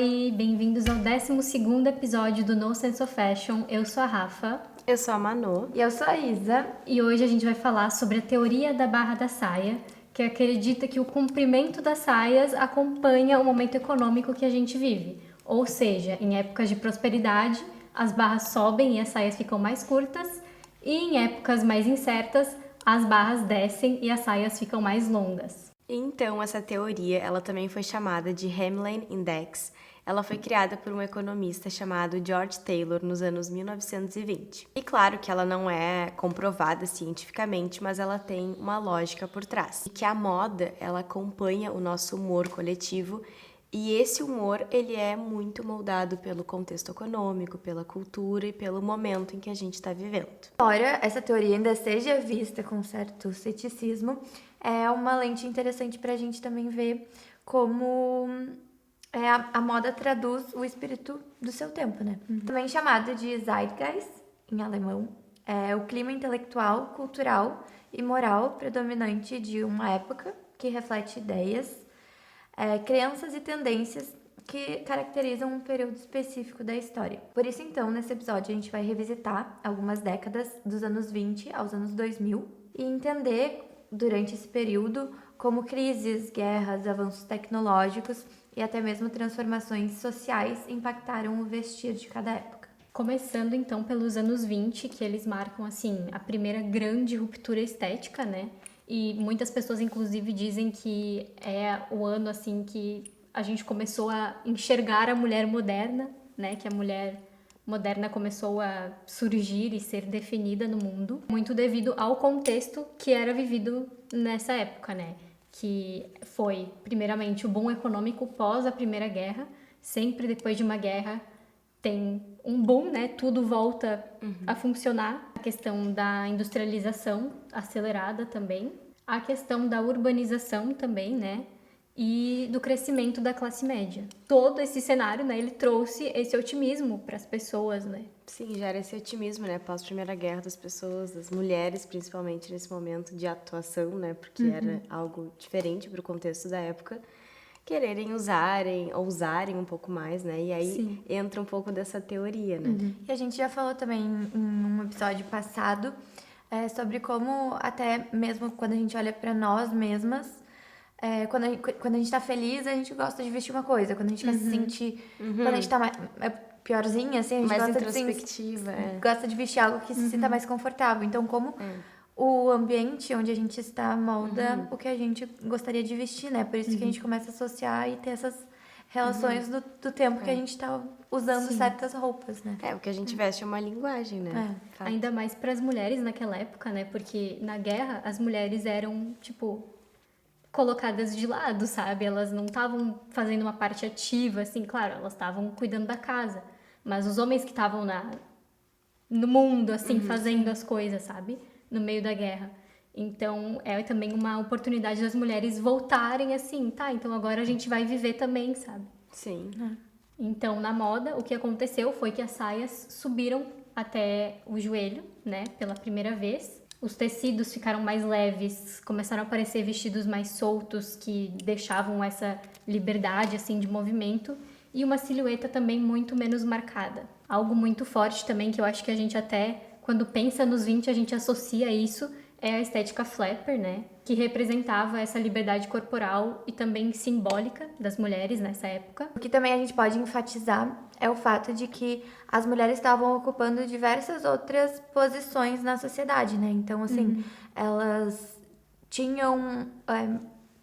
Oi, bem-vindos ao 12º episódio do No Sense of Fashion. Eu sou a Rafa. Eu sou a Manu. E eu sou a Isa. E hoje a gente vai falar sobre a teoria da barra da saia, que acredita que o comprimento das saias acompanha o momento econômico que a gente vive. Ou seja, em épocas de prosperidade, as barras sobem e as saias ficam mais curtas, e em épocas mais incertas, as barras descem e as saias ficam mais longas. Então, essa teoria, ela também foi chamada de Hemline Index. Ela foi criada por um economista chamado George Taylor nos anos 1920. E claro que ela não é comprovada cientificamente, mas ela tem uma lógica por trás. E que a moda, ela acompanha o nosso humor coletivo, e esse humor, ele é muito moldado pelo contexto econômico, pela cultura e pelo momento em que a gente está vivendo. Embora essa teoria ainda seja vista com certo ceticismo, é uma lente interessante para a gente também ver como a moda traduz o espírito do seu tempo, né? Também chamada de Zeitgeist, em alemão, é o clima intelectual, cultural e moral predominante de uma época que reflete ideias, crenças e tendências que caracterizam um período específico da história. Por isso, então, nesse episódio a gente vai revisitar algumas décadas dos anos 20 aos anos 2000 e entender, durante esse período, como crises, guerras, avanços tecnológicos e até mesmo transformações sociais impactaram o vestir de cada época. Começando então pelos anos 20, que eles marcam assim a primeira grande ruptura estética, né? E muitas pessoas inclusive dizem que é o ano assim que a gente começou a enxergar a mulher moderna, né? Que a mulher moderna começou a surgir e ser definida no mundo, muito devido ao contexto que era vivido nessa época, né? Que foi, primeiramente, o boom econômico pós a Primeira Guerra. Sempre depois de uma guerra tem um boom, né? Tudo volta a funcionar. A questão da industrialização acelerada também. A questão da urbanização também, né? E do crescimento da classe média. Todo esse cenário, né? Ele trouxe esse otimismo para as pessoas, né? Sim, já era esse otimismo, né? Pós-Primeira Guerra das pessoas, das mulheres, principalmente nesse momento de atuação, né? Porque era algo diferente para o contexto da época. Quererem ousarem um pouco mais, né? E aí entra um pouco dessa teoria, né? E a gente já falou também em um episódio passado sobre como até mesmo quando a gente olha para nós mesmas, quando a gente tá feliz, a gente gosta de vestir uma coisa. Quando a gente quer se sentir... Quando a gente tá piorzinha, assim, a gente Mais gosta introspectiva, gosta de vestir algo que se sinta mais confortável. Então, como o ambiente onde a gente está molda o que a gente gostaria de vestir, né? Por isso que a gente começa a associar e ter essas relações do tempo que a gente tá usando certas roupas, né? O que a gente veste é uma linguagem, né? Ainda mais para as mulheres naquela época, né? Porque na guerra as mulheres eram, tipo, colocadas de lado, sabe? Elas não estavam fazendo uma parte ativa, assim, claro, elas estavam cuidando da casa. Mas os homens que estavam no mundo, assim, fazendo as coisas, sabe? No meio da guerra. Então, é também uma oportunidade das mulheres voltarem assim, tá? Então agora a gente vai viver também, sabe? Sim. Então, na moda, o que aconteceu foi que as saias subiram até o joelho, né? Pela primeira vez. Os tecidos ficaram mais leves, começaram a aparecer vestidos mais soltos, que deixavam essa liberdade, assim, de movimento. E uma silhueta também muito menos marcada. Algo muito forte também, que eu acho que a gente até, quando pensa nos 20, a gente associa isso, é a estética flapper, né? Que representava essa liberdade corporal e também simbólica das mulheres nessa época. O que também a gente pode enfatizar é o fato de que as mulheres estavam ocupando diversas outras posições na sociedade, né? Então, assim, elas tinham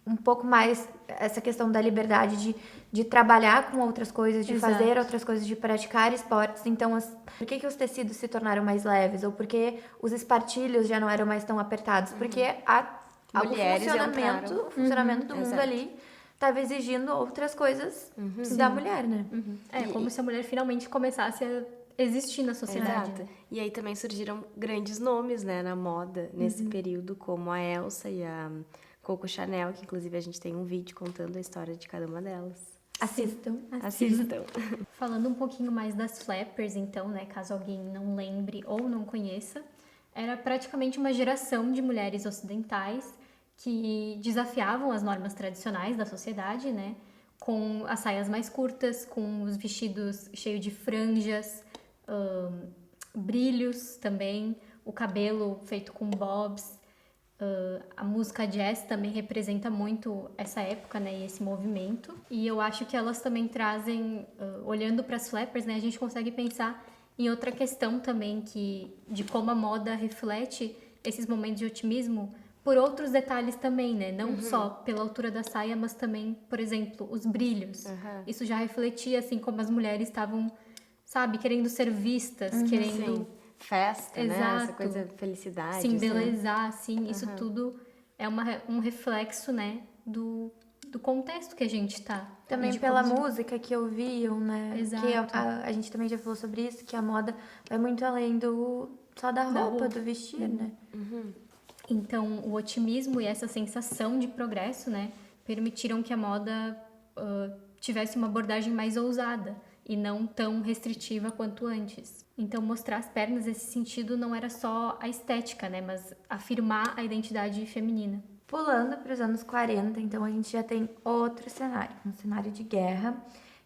um pouco mais essa questão da liberdade de trabalhar com outras coisas, de fazer outras coisas, de praticar esportes. Então, por que os tecidos se tornaram mais leves? Ou por que os espartilhos já não eram mais tão apertados? Porque o funcionamento do mundo ali estava exigindo outras coisas da mulher, né? Como se a mulher finalmente começasse a existir na sociedade. Exato. E aí também surgiram grandes nomes, né, na moda nesse período, como a Elsa e a Coco Chanel, que inclusive a gente tem um vídeo contando a história de cada uma delas. Assistam. Falando um pouquinho mais das flappers, então, né, caso alguém não lembre ou não conheça, era praticamente uma geração de mulheres ocidentais que desafiavam as normas tradicionais da sociedade, né, com as saias mais curtas, com os vestidos cheios de franjas, brilhos também, o cabelo feito com bobs. A música jazz também representa muito essa época, né, e esse movimento. E eu acho que elas também trazem, olhando para as flappers, né, a gente consegue pensar em outra questão também, de como a moda reflete esses momentos de otimismo por outros detalhes também, né? Não só pela altura da saia, mas também, por exemplo, os brilhos. Isso já refletia, assim, como as mulheres estavam, sabe, querendo ser vistas, querendo... Sim. Festa, né? Essa Exato. coisa de felicidade. Se assim. embelezar, assim, isso tudo é um reflexo, né, do contexto que a gente tá. Também E de pela como- música que ouviam, né? Exato. Que a gente também já falou sobre isso, que a moda vai muito além só da roupa, do vestir, né? Então, o otimismo e essa sensação de progresso, né, permitiram que a moda tivesse uma abordagem mais ousada e não tão restritiva quanto antes. Então, mostrar as pernas nesse sentido não era só a estética, né, mas afirmar a identidade feminina. Pulando para os anos 40, então a gente já tem outro cenário, um cenário de guerra,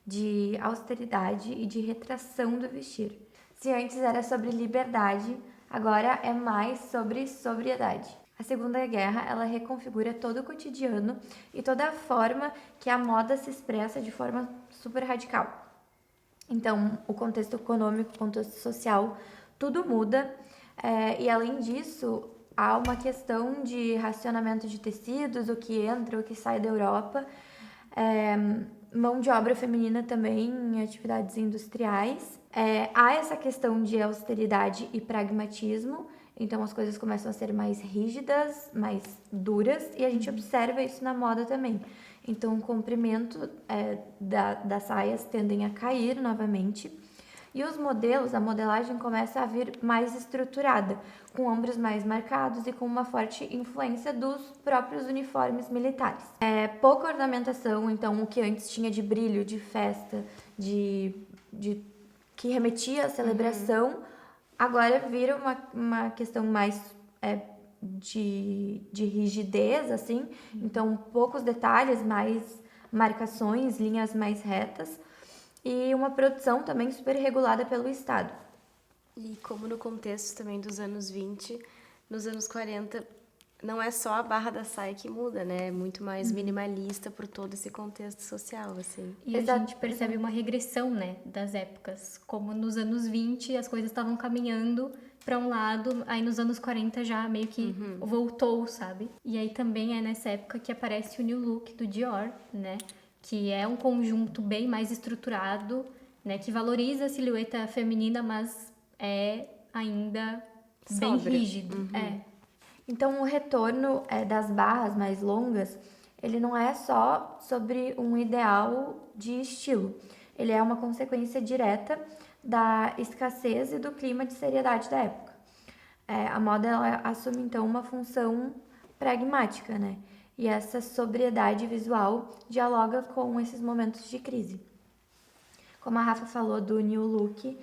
de austeridade e de retração do vestir. Se antes era sobre liberdade, agora é mais sobre sobriedade. A Segunda Guerra, ela reconfigura todo o cotidiano e toda a forma que a moda se expressa de forma super radical. Então, o contexto econômico, o contexto social, tudo muda. E além disso, há uma questão de racionamento de tecidos, o que entra, o que sai da Europa. Mão de obra feminina também em atividades industriais. Há essa questão de austeridade e pragmatismo. Então, as coisas começam a ser mais rígidas, mais duras. E a gente observa isso na moda também. Então, o comprimento das saias tendem a cair novamente. E os modelos, a modelagem começa a vir mais estruturada, com ombros mais marcados e com uma forte influência dos próprios uniformes militares. Pouca ornamentação, então o que antes tinha de brilho, de festa, que remetia à celebração, agora vira uma questão mais de rigidez, assim. Então poucos detalhes, mais marcações, linhas mais retas. E uma produção também super regulada pelo Estado. E como no contexto também dos anos 20, nos anos 40, não é só a barra da saia que muda, né? É muito mais minimalista por todo esse contexto social, assim. E a gente percebe uma regressão, né, das épocas. Como nos anos 20 as coisas estavam caminhando para um lado, aí nos anos 40 já meio que voltou, sabe? E aí também é nessa época que aparece o New Look do Dior, né? Que é um conjunto bem mais estruturado, né? Que valoriza a silhueta feminina, mas é ainda bem Sóbria. rígido. Então, o retorno das barras mais longas, ele não é só sobre um ideal de estilo. Ele é uma consequência direta da escassez e do clima de seriedade da época. A moda ela assume, então, uma função pragmática, né? E essa sobriedade visual dialoga com esses momentos de crise. Como a Rafa falou do New Look,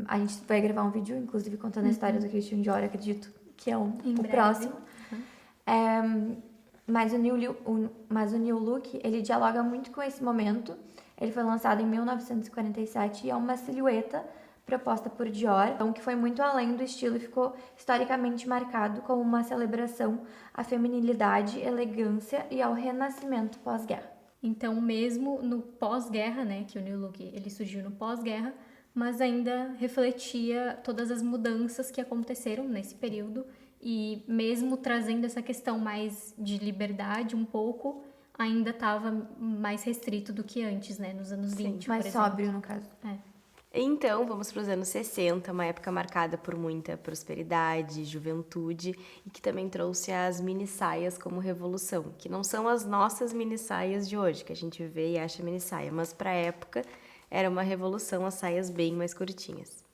a gente vai gravar um vídeo, inclusive, contando a história do Christian Dior, acredito que é o breve. próximo. Mas o New Look, ele dialoga muito com esse momento. Ele foi lançado em 1947 e é uma silhueta proposta por Dior, então, que foi muito além do estilo e ficou historicamente marcado como uma celebração à feminilidade, elegância e ao renascimento pós-guerra. Então, mesmo no pós-guerra, né, que o New Look ele surgiu no pós-guerra, mas ainda refletia todas as mudanças que aconteceram nesse período e mesmo trazendo essa questão mais de liberdade um pouco, ainda estava mais restrito do que antes, né, nos anos 20, Mais por exemplo. sóbrio, no caso. Então, vamos para os anos 60, uma época marcada por muita prosperidade, juventude, e que também trouxe as mini saias como revolução, que não são as nossas mini saias de hoje, que a gente vê e acha mini saia, mas para a época era uma revolução as saias bem mais curtinhas.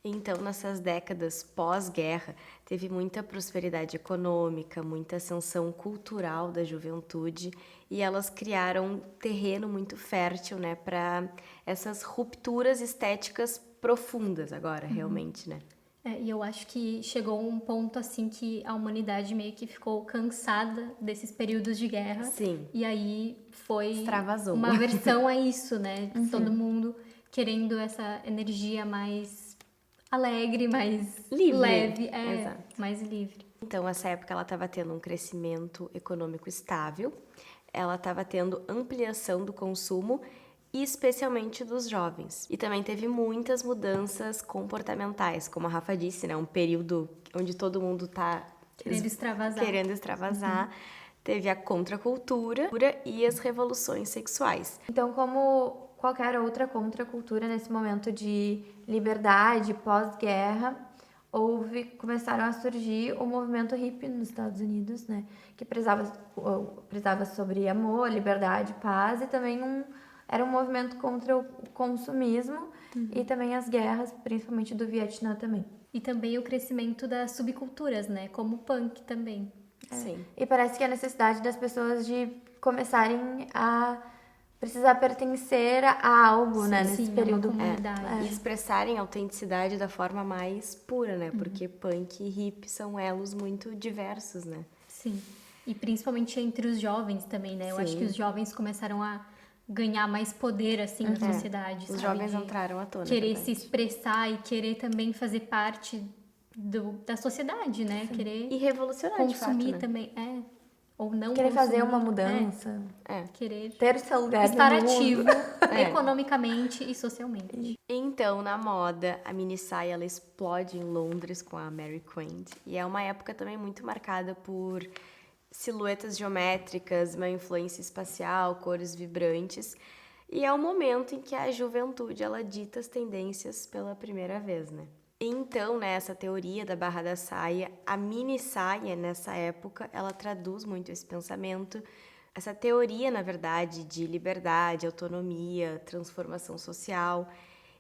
Então, nessas décadas pós-guerra, teve muita prosperidade econômica, muita ascensão cultural da juventude e elas criaram um terreno muito fértil, né, para essas rupturas estéticas profundas agora, realmente, né? E eu acho que chegou um ponto assim que a humanidade meio que ficou cansada desses períodos de guerra. Sim. E aí foi Extravasou. uma aversão a isso, né? Todo mundo querendo essa energia mais alegre, mais Livre. leve, Exato. mais livre. Então, essa época ela estava tendo um crescimento econômico estável, ela estava tendo ampliação do consumo e especialmente dos jovens. E também teve muitas mudanças comportamentais, como a Rafa disse, né? Um período onde todo mundo tá querendo extravasar. Teve a contracultura e as revoluções sexuais. Então, como qualquer outra contracultura nesse momento de liberdade pós-guerra, começaram a surgir o movimento hippie nos Estados Unidos, né? Que prezava sobre amor, liberdade, paz e também era um movimento contra o consumismo e também as guerras, principalmente do Vietnã também. E também o crescimento das subculturas, né? Como o punk também. Sim. E parece que a necessidade das pessoas de começarem a precisar pertencer a algo, né? Nesse Sim, período. uma comunidade. E expressarem a autenticidade da forma mais pura, né? Porque punk e hip são elos muito diversos, né? Sim. E principalmente entre os jovens também, né? Eu acho que os jovens começaram a ganhar mais poder, assim, na sociedade, Os sabe? jovens De entraram à tona, querer verdade. se expressar e querer também fazer parte da sociedade, né? Querer E revolucionar, de fato, consumir né? também, ou não Querer fazer consumir, uma mudança. querer Ter o seu lugar estar no mundo. ativo economicamente e socialmente. Então, na moda, a mini saia ela explode em Londres com a Mary Quant. E é uma época também muito marcada por silhuetas geométricas, uma influência espacial, cores vibrantes. E é o momento em que a juventude ela dita as tendências pela primeira vez, né? Então, nessa teoria da barra da saia, a mini saia, nessa época, ela traduz muito esse pensamento, essa teoria, na verdade, de liberdade, autonomia, transformação social.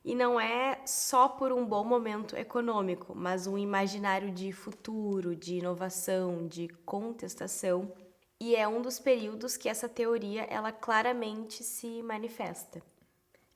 E não é só por um bom momento econômico, mas um imaginário de futuro, de inovação, de contestação. E é um dos períodos que essa teoria, ela claramente se manifesta.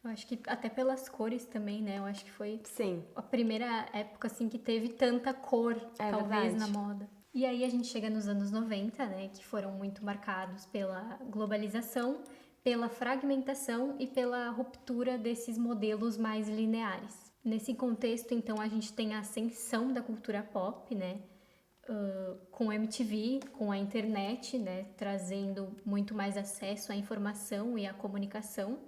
Eu acho que até pelas cores também, né? Eu acho que foi Sim. a primeira época, assim, que teve tanta cor, talvez, verdade. na moda. E aí a gente chega nos anos 90, né? Que foram muito marcados pela globalização, pela fragmentação e pela ruptura desses modelos mais lineares. Nesse contexto, então, a gente tem a ascensão da cultura pop, né? Com a MTV, com a internet, né? Trazendo muito mais acesso à informação e à comunicação.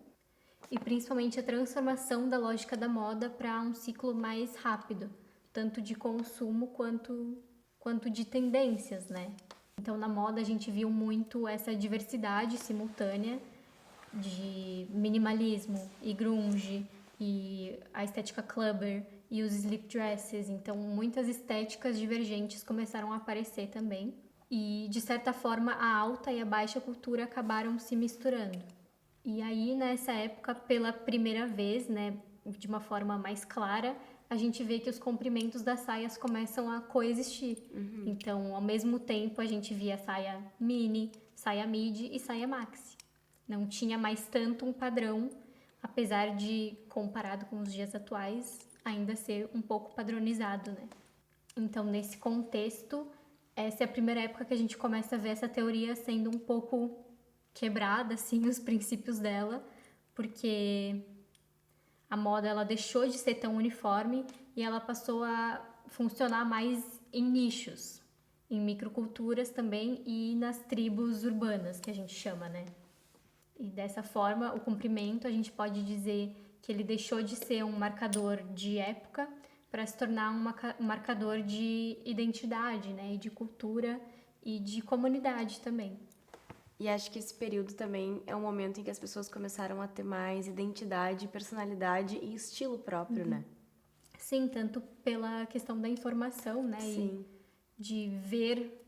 E principalmente a transformação da lógica da moda para um ciclo mais rápido, tanto de consumo quanto de tendências, né? Então, na moda, a gente viu muito essa diversidade simultânea de minimalismo e grunge e a estética clubber e os slip dresses. Então, muitas estéticas divergentes começaram a aparecer também. E, de certa forma, a alta e a baixa cultura acabaram se misturando. E aí, nessa época, pela primeira vez, né, de uma forma mais clara, a gente vê que os comprimentos das saias começam a coexistir. Então, ao mesmo tempo, a gente via saia mini, saia midi e saia maxi. Não tinha mais tanto um padrão, apesar de, comparado com os dias atuais, ainda ser um pouco padronizado, né? Então, nesse contexto, essa é a primeira época que a gente começa a ver essa teoria sendo um pouco quebrada, assim, os princípios dela, porque a moda ela deixou de ser tão uniforme e ela passou a funcionar mais em nichos, em microculturas também e nas tribos urbanas, que a gente chama, né? E dessa forma, o comprimento, a gente pode dizer que ele deixou de ser um marcador de época para se tornar um marcador de identidade, né? E de cultura e de comunidade também. E acho que esse período também é um momento em que as pessoas começaram a ter mais identidade, personalidade e estilo próprio, né? Sim, tanto pela questão da informação, né? Sim. E de ver...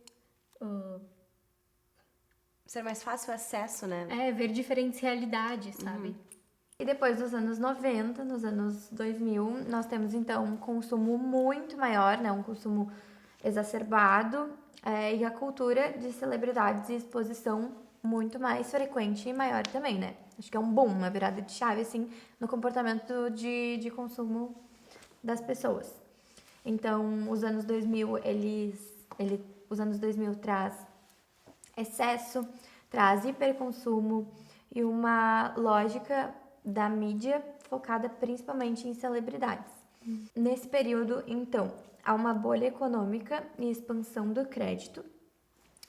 Ser mais fácil o acesso, né? ver diferentes realidades, sabe? E depois dos anos 90, nos anos 2000, nós temos então um consumo muito maior, né? Um consumo exacerbado e a cultura de celebridades e exposição muito mais frequente e maior também, né? Acho que é um boom, uma virada de chave, assim, no comportamento de consumo das pessoas. Então, os anos 2000, os anos 2000 traz excesso, traz hiperconsumo e uma lógica da mídia focada principalmente em celebridades. Nesse período, então, há uma bolha econômica e expansão do crédito.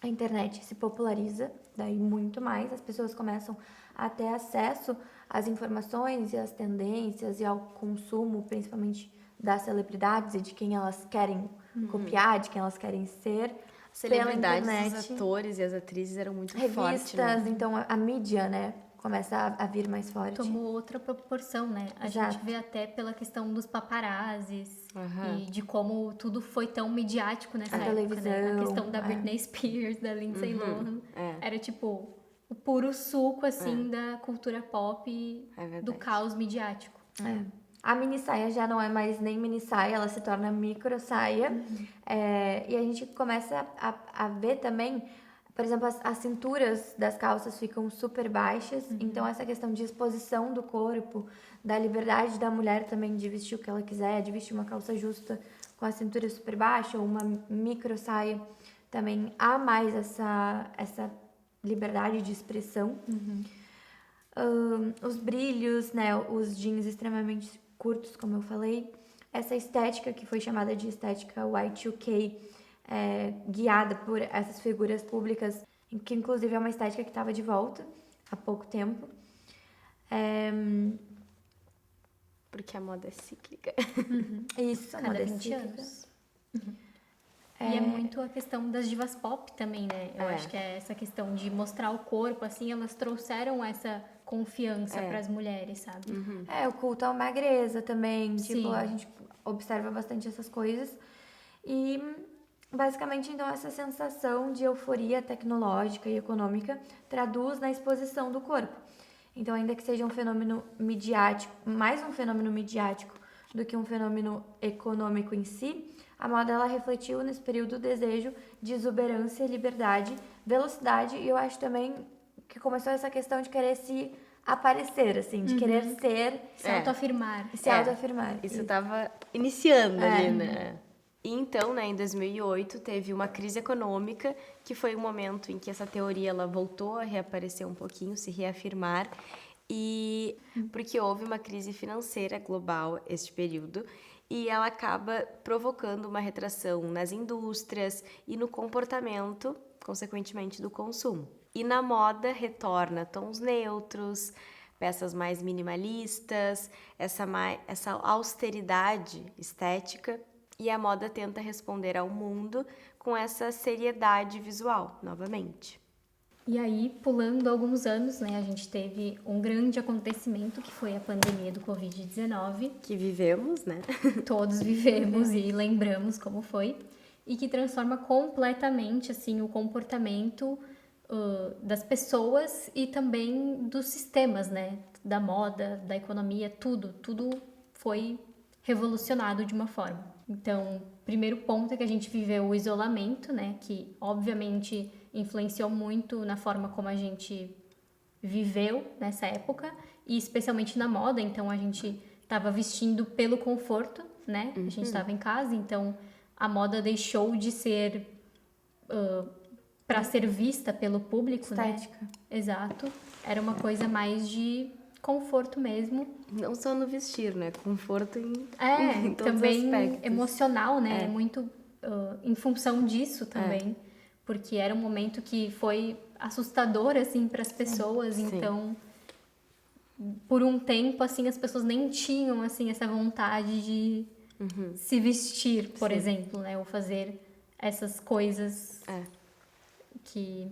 A internet se populariza, daí muito mais, as pessoas começam a ter acesso às informações e às tendências e ao consumo, principalmente das celebridades e de quem elas querem copiar, de quem elas querem ser. Celebridades, pela os internet, atores e as atrizes eram muito fortes, né? revistas, então a mídia, né, começa a vir mais forte. Tomou outra proporção, né? A Exato. gente vê até pela questão dos paparazzis Aham. e de como tudo foi tão midiático nessa A época, né? A televisão, questão da Britney Spears, da Lindsay Lohan. é. Era tipo o puro suco, assim, da cultura pop e É verdade. do caos midiático. É. A mini saia já não é mais nem mini saia, ela se torna micro saia. E a gente começa a ver também, por exemplo, as cinturas das calças ficam super baixas. Então, essa questão de exposição do corpo, da liberdade da mulher também de vestir o que ela quiser, de vestir uma calça justa com a cintura super baixa ou uma micro saia, também há mais essa liberdade de expressão. Os brilhos, né, os jeans extremamente curtos, como eu falei, essa estética que foi chamada de estética Y2K, guiada por essas figuras públicas, que inclusive é uma estética que estava de volta há pouco tempo. Porque a moda é cíclica. Isso, a Cada moda 20 cíclica. anos. E é muito a questão das divas pop também, né? Eu É. acho que é essa questão de mostrar o corpo, assim, elas trouxeram essa confiança para as mulheres, sabe? O culto à magreza também, Sim. tipo, a gente observa bastante essas coisas. E basicamente, então, essa sensação de euforia tecnológica e econômica traduz na exposição do corpo. Então, ainda que seja um fenômeno midiático, mais um fenômeno midiático do que um fenômeno econômico em si, a moda ela refletiu nesse período o desejo de exuberância, liberdade, velocidade e eu acho também que começou essa questão de querer se aparecer, assim, de querer ser Se autoafirmar. e se autoafirmar. Isso estava iniciando ali, né? E então, né, em 2008, teve uma crise econômica, que foi um momento em que essa teoria ela voltou a reaparecer um pouquinho, se reafirmar, e porque houve uma crise financeira global este período, e ela acaba provocando uma retração nas indústrias e no comportamento, consequentemente, do consumo. E na moda retorna tons neutros, peças mais minimalistas, essa austeridade estética, e a moda tenta responder ao mundo com essa seriedade visual, novamente. E aí, pulando alguns anos, né, a gente teve um grande acontecimento que foi a pandemia do Covid-19. Que vivemos, né? Todos vivemos e lembramos como foi. E que transforma completamente, assim, o comportamento das pessoas e também dos sistemas, né? Da moda, da economia, tudo foi revolucionado de uma forma. Então, primeiro ponto é que a gente viveu o isolamento, né? Que, obviamente, influenciou muito na forma como a gente viveu nessa época. E especialmente na moda. Então, a gente estava vestindo pelo conforto, né? A gente estava em casa, então a moda deixou de ser para ser vista pelo público, Estética. né? Exato. Era uma coisa mais de conforto mesmo. Não só no vestir, né? Conforto em todos também os aspectos. emocional, né? É muito em função disso também. Porque era um momento que foi assustador, assim, para as pessoas. Sim. Então, por um tempo, assim, as pessoas nem tinham, assim, essa vontade de se vestir, por exemplo, né? Ou fazer essas coisas que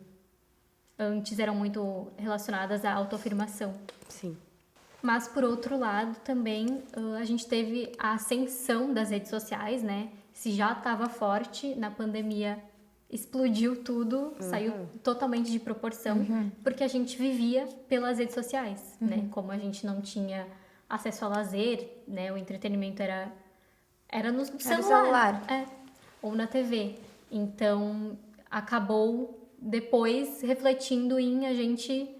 antes eram muito relacionadas à autoafirmação. Sim. Mas, por outro lado, também a gente teve a ascensão das redes sociais, né? Se já estava forte, na pandemia explodiu tudo, saiu totalmente de proporção, porque a gente vivia pelas redes sociais, né? Como a gente não tinha acesso a lazer, né? O entretenimento era no celular. Ou na TV. Então, acabou depois refletindo em a gente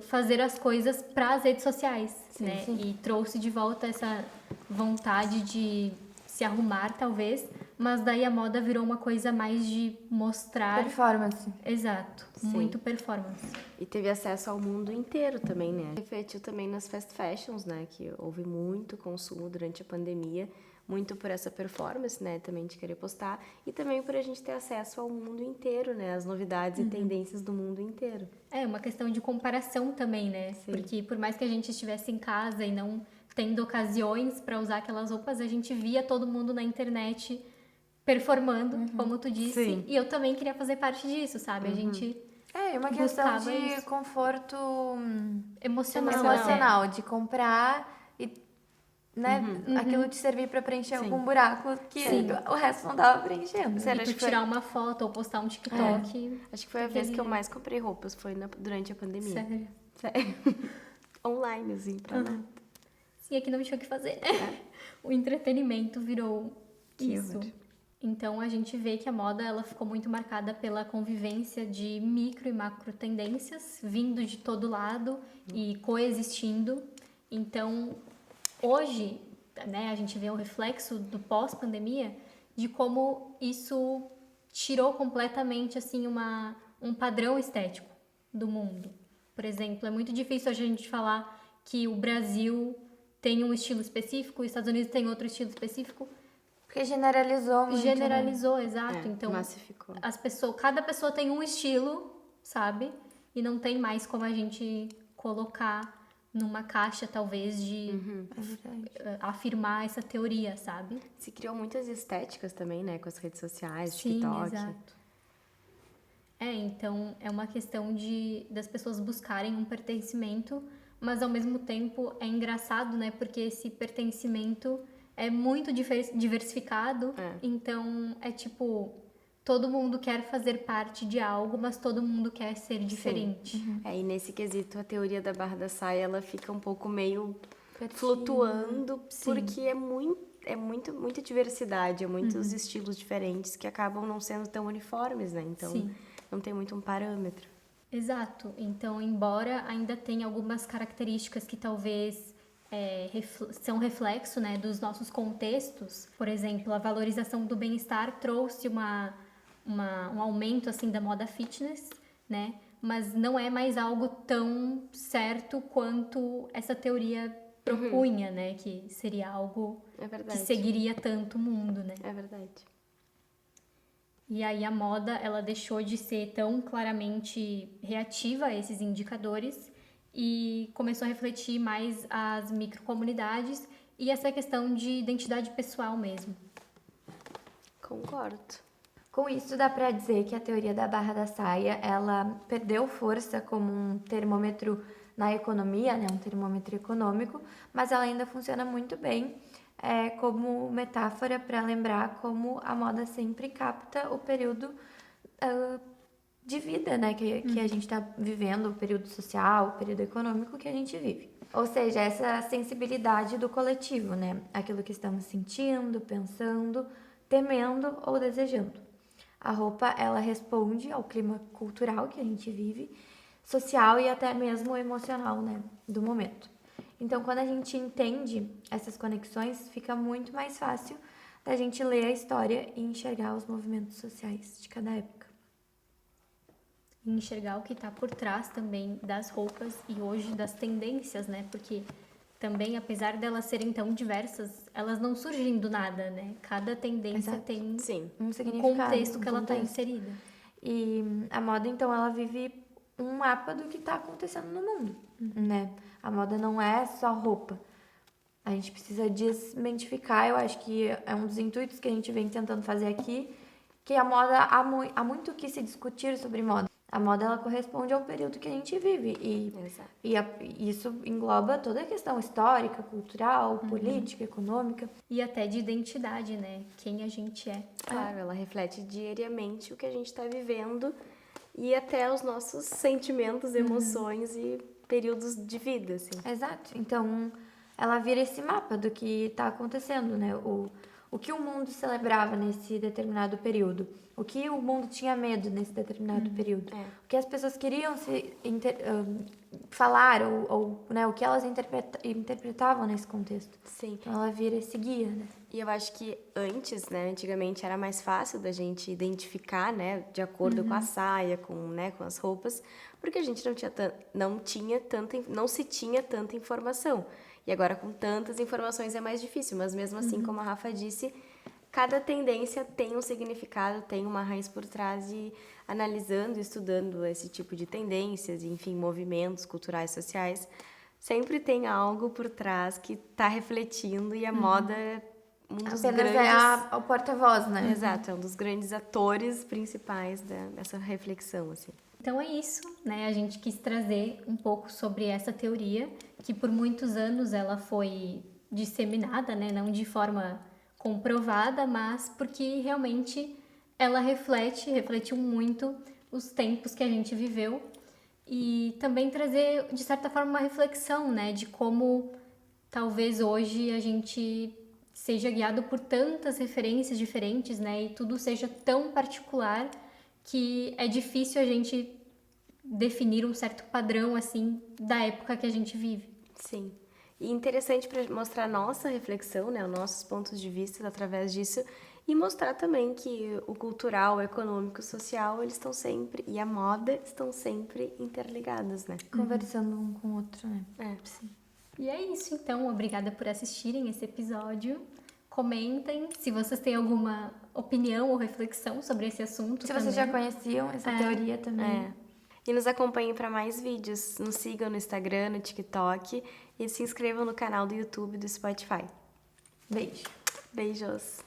fazer as coisas para as redes sociais, né? E trouxe de volta essa vontade de se arrumar, talvez, mas daí a moda virou uma coisa mais de mostrar. Performance. Exato, Sim. muito performance. E teve acesso ao mundo inteiro também, né? Refletiu também nas fast fashions, né? Que houve muito consumo durante a pandemia, muito por essa performance, né? Também de querer postar, e também por a gente ter acesso ao mundo inteiro, né? As novidades e tendências do mundo inteiro. É uma questão de comparação também, né? Sim. Porque por mais que a gente estivesse em casa e não tendo ocasiões para usar aquelas roupas, a gente via todo mundo na internet performando, como tu disse, Sim. e eu também queria fazer parte disso, sabe? A gente É uma questão buscava de isso. conforto emocional, emocional, de comprar e, né, aquilo te servir pra preencher algum buraco que o resto não dava preenchendo. Sério, E acho tu que foi- tirar uma foto ou postar um TikTok. Acho que foi a vez que eu mais comprei roupas, foi durante a pandemia. Sério. Sério. Online, assim, pra nada. Sim, aqui não tinha o que fazer. O entretenimento virou Que isso. horror. Então a gente vê que a moda ela ficou muito marcada pela convivência de micro e macro tendências vindo de todo lado e coexistindo. Então hoje, né, a gente vê o reflexo do pós-pandemia de como isso tirou completamente assim um padrão estético do mundo. Por exemplo, é muito difícil a gente falar que o Brasil tem um estilo específico, os Estados Unidos tem outro estilo específico. Porque generalizou muito, né? Generalizou, exato. Então, Massificou. cada pessoa tem um estilo, sabe? E não tem mais como a gente colocar numa caixa, talvez, de É verdade. afirmar essa teoria, sabe? Se criou muitas estéticas também, né? Com as redes sociais, Sim, TikTok. exato. Então é uma questão das pessoas buscarem um pertencimento, mas ao mesmo tempo é engraçado, né? Porque esse pertencimento é muito diversificado, então é tipo, todo mundo quer fazer parte de algo, mas todo mundo quer ser diferente. E nesse quesito, a teoria da barra da saia, ela fica um pouco meio Pertinho. flutuando, porque é muita diversidade, é muitos estilos diferentes que acabam não sendo tão uniformes, né? Então, Sim. não tem muito um parâmetro. Exato. Então, embora ainda tenha algumas características que talvez são reflexo, né, dos nossos contextos, por exemplo, a valorização do bem-estar trouxe um aumento assim da moda fitness, né? Mas não é mais algo tão certo quanto essa teoria propunha, né? Que seria algo É que verdade. seguiria tanto o mundo, né? É verdade. E aí a moda, ela deixou de ser tão claramente reativa a esses indicadores e começou a refletir mais as microcomunidades e essa questão de identidade pessoal mesmo. Concordo. Com isso, dá pra dizer que a teoria da barra da saia, ela perdeu força como um termômetro na economia, né, um termômetro econômico, mas ela ainda funciona muito bem como metáfora para lembrar como a moda sempre capta o período de vida, né, que a gente está vivendo, o período social, o período econômico que a gente vive. Ou seja, essa sensibilidade do coletivo, né, aquilo que estamos sentindo, pensando, temendo ou desejando. A roupa, ela responde ao clima cultural que a gente vive, social e até mesmo emocional, né, do momento. Então, quando a gente entende essas conexões, fica muito mais fácil da gente ler a história e enxergar os movimentos sociais de cada época. E enxergar o que está por trás também das roupas e hoje das tendências, né? Porque também, apesar delas serem tão diversas, elas não surgem do nada, né? Cada tendência Exato. tem Sim. Um um significado, contexto um que ela está contexto. inserida. E a moda, então, ela vive um mapa do que está acontecendo no mundo, né? A moda não é só roupa. A gente precisa desmentificar, eu acho que é um dos intuitos que a gente vem tentando fazer aqui, que a moda, há muito o que se discutir sobre moda. A moda, ela corresponde ao período que a gente vive Exato. e isso engloba toda a questão histórica, cultural, política, econômica. E até de identidade, né? Quem a gente é. Claro, ela reflete diariamente o que a gente está vivendo e até os nossos sentimentos, emoções e períodos de vida, assim. Exato. Então, ela vira esse mapa do que está acontecendo, né? o que o mundo celebrava nesse determinado período, o que o mundo tinha medo nesse determinado período, o que as pessoas queriam falar ou né, o que elas interpretavam nesse contexto. Sim. Então ela vira esse guia, né? E eu acho que antes, né, antigamente era mais fácil da gente identificar, né, de acordo com a saia, com as roupas, porque a gente não se tinha tanta informação. E agora com tantas informações é mais difícil, mas mesmo assim, como a Rafa disse, cada tendência tem um significado, tem uma raiz por trás, e analisando, estudando esse tipo de tendências, enfim, movimentos culturais, sociais, sempre tem algo por trás que está refletindo, e a moda é um dos Apenas grandes... é o porta-voz, né? Exato, é um dos grandes atores principais dessa reflexão, assim. Então é isso, né? A gente quis trazer um pouco sobre essa teoria, que por muitos anos ela foi disseminada, né? Não de forma comprovada, mas porque realmente ela refletiu muito os tempos que a gente viveu, e também trazer, de certa forma, uma reflexão, né? De como talvez hoje a gente seja guiado por tantas referências diferentes, né? E tudo seja tão particular que é difícil a gente definir um certo padrão, assim, da época que a gente vive. Sim. E interessante para mostrar a nossa reflexão, né, os nossos pontos de vista através disso, e mostrar também que o cultural, o econômico, o social, eles estão sempre, e a moda estão sempre interligados, né? Conversando um com o outro, né? Sim. E é isso, então. Obrigada por assistirem esse episódio. Comentem se vocês têm alguma opinião ou reflexão sobre esse assunto. Se também. vocês já conheciam essa teoria também. E nos acompanhem para mais vídeos. Nos sigam no Instagram, no TikTok, e se inscrevam no canal do YouTube e do Spotify. Beijo. Beijos!